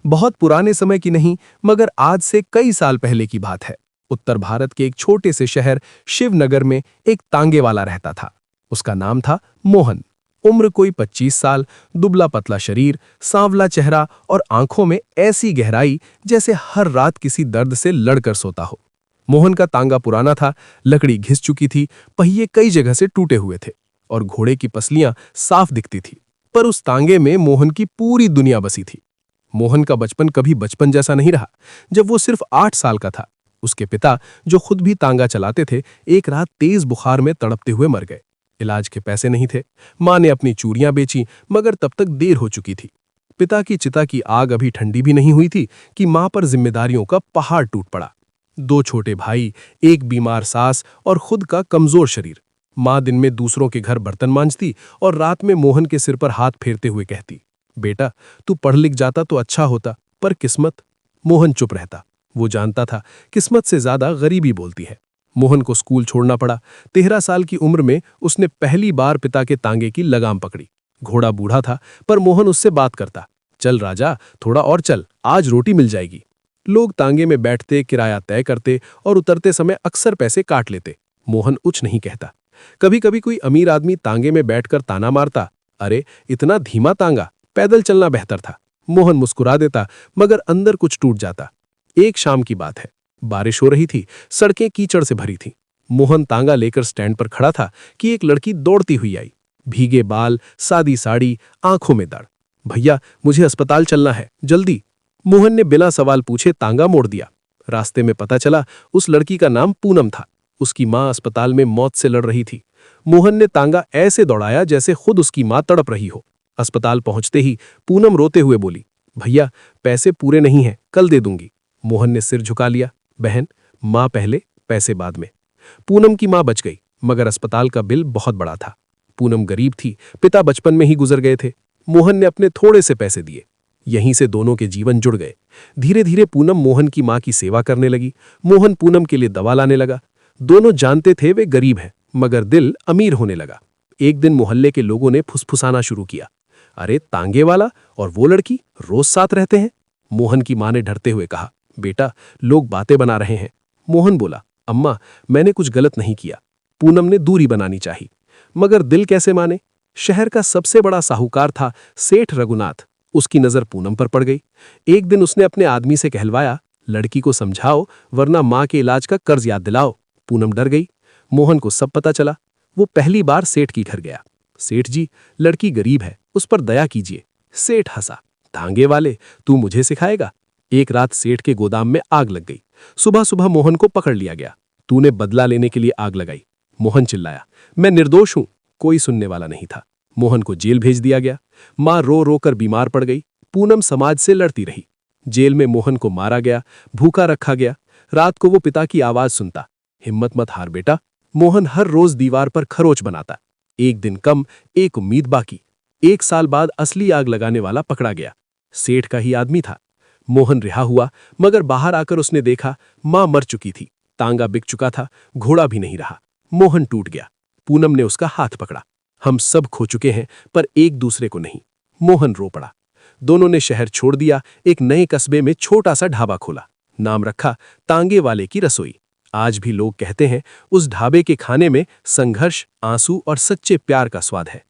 बहुत पुराने समय की नहीं, मगर आज से कई साल पहले की बात है। उत्तर भारत के एक छोटे से शहर शिवनगर में एक तांगे वाला रहता था। उसका नाम था मोहन। उम्र कोई 25 साल, दुबला पतला शरीर, सांवला चेहरा और आंखों में ऐसी गहराई जैसे हर रात किसी दर्द से लड़कर सोता हो। मोहन का तांगा पुराना था, लकड़ी घिस चुकी थी, पहिए कई जगह से टूटे हुए थे और घोड़े की पसलियां साफ दिखती थी। पर उस तांगे में मोहन की पूरी दुनिया बसी थी। मोहन का बचपन कभी बचपन जैसा नहीं रहा। जब वो सिर्फ 8 साल का था, उसके पिता, जो खुद भी तांगा चलाते थे, एक रात तेज बुखार में तड़पते हुए मर गए। इलाज के पैसे नहीं थे। मां ने अपनी चूड़ियां बेची, मगर तब तक देर हो चुकी थी। पिता की चिता की आग अभी ठंडी भी नहीं हुई थी कि मां पर जिम्मेदारियों का पहाड़ टूट पड़ा। 2 छोटे भाई, एक बीमार सास और खुद का कमजोर शरीर। मां दिन में दूसरों के घर बर्तन मांजती और रात में मोहन के सिर पर हाथ फेरते हुए कहती, बेटा, तू पढ़ लिख जाता तो अच्छा होता, पर किस्मत। मोहन चुप रहता। वो जानता था किस्मत से ज्यादा गरीबी बोलती है। मोहन को स्कूल छोड़ना पड़ा। 13 साल की उम्र में उसने पहली बार पिता के तांगे की लगाम पकड़ी। घोड़ा बूढ़ा था, पर मोहन उससे बात करता, चल राजा, थोड़ा और चल, आज रोटी मिल जाएगी। लोग तांगे में बैठते, किराया तय करते और उतरते समय अक्सर पैसे काट लेते। मोहन कुछ नहीं कहता। कभी कभी कोई अमीर आदमी तांगे में बैठकर ताना मारता, अरे इतना धीमा तांगा, पैदल चलना बेहतर था। मोहन मुस्कुरा देता, मगर अंदर कुछ टूट जाता। एक शाम की बात है। बारिश हो रही थी, सड़कें कीचड़ से भरी थीं। मोहन तांगा लेकर स्टैंड पर खड़ा था कि एक लड़की दौड़ती हुई आई। भीगे बाल, सादी साड़ी, आंखों में दर्द। भैया, मुझे अस्पताल चलना है, जल्दी। मोहन ने बिना सवाल पूछे तांगा मोड़ दिया। रास्ते में पता चला उस लड़की का नाम पूनम था। उसकी मां अस्पताल में मौत से लड़ रही थी। मोहन ने तांगा ऐसे दौड़ाया जैसे खुद उसकी मां तड़प रही हो। अस्पताल पहुंचते ही पूनम रोते हुए बोली, भैया, पैसे पूरे नहीं हैं, कल दे दूंगी। मोहन ने सिर झुका लिया, बहन, मां पहले, पैसे बाद में। पूनम की मां बच गई, मगर अस्पताल का बिल बहुत बड़ा था। पूनम गरीब थी, पिता बचपन में ही गुजर गए थे। मोहन ने अपने थोड़े से पैसे दिए। यहीं से दोनों के जीवन जुड़ गए। धीरे धीरे पूनम मोहन की मां की सेवा करने लगी। मोहन पूनम के लिए दवा लाने लगा। दोनों जानते थे वे गरीब हैं, मगर दिल अमीर होने लगा। एक दिन मोहल्ले के लोगों ने फुसफुसाना शुरू किया, अरे तांगे वाला और वो लड़की रोज साथ रहते हैं। मोहन की मां ने डरते हुए कहा, बेटा, लोग बातें बना रहे हैं। मोहन बोला, अम्मा, मैंने कुछ गलत नहीं किया। पूनम ने दूरी बनानी चाहिए, मगर दिल कैसे माने। शहर का सबसे बड़ा साहूकार था सेठ रघुनाथ। उसकी नजर पूनम पर पड़ गई। एक दिन उसने अपने आदमी से कहलवाया, लड़की को समझाओ, वरना मां के इलाज का कर्ज याद दिलाओ। पूनम डर गई। मोहन को सब पता चला। वो पहली बार सेठ की घर गया। सेठ जी, लड़की गरीब है, उस पर दया कीजिए। सेठ हंसा, तांगे वाले, तू मुझे सिखाएगा। एक रात सेठ के गोदाम में आग लग गई। सुबह सुबह मोहन को पकड़ लिया गया। तूने बदला लेने के लिए आग लगाई। मोहन चिल्लाया, मैं निर्दोष हूं। कोई सुनने वाला नहीं था। मोहन को जेल भेज दिया गया। मां रो रो कर बीमार पड़ गई। पूनम समाज से लड़ती रही। जेल में मोहन को मारा गया, भूखा रखा गया। रात को वो पिता की आवाज सुनता, हिम्मत मत हार बेटा। मोहन हर रोज दीवार पर खरोच बनाता। एक दिन कम, एक उम्मीद बाकी। 1 साल बाद असली आग लगाने वाला पकड़ा गया। सेठ का ही आदमी था। मोहन रिहा हुआ, मगर बाहर आकर उसने देखा मां मर चुकी थी, तांगा बिक चुका था, घोड़ा भी नहीं रहा। मोहन टूट गया। पूनम ने उसका हाथ पकड़ा। हम सब खो चुके हैं, पर एक दूसरे को नहीं। मोहन रो पड़ा। दोनों ने शहर छोड़ दिया। एक नए कस्बे में छोटा सा ढाबा खोला। नाम रखा तांगे वाले की रसोई। आज भी लोग कहते हैं उस ढाबे के खाने में संघर्ष, आंसू और सच्चे प्यार का स्वाद है।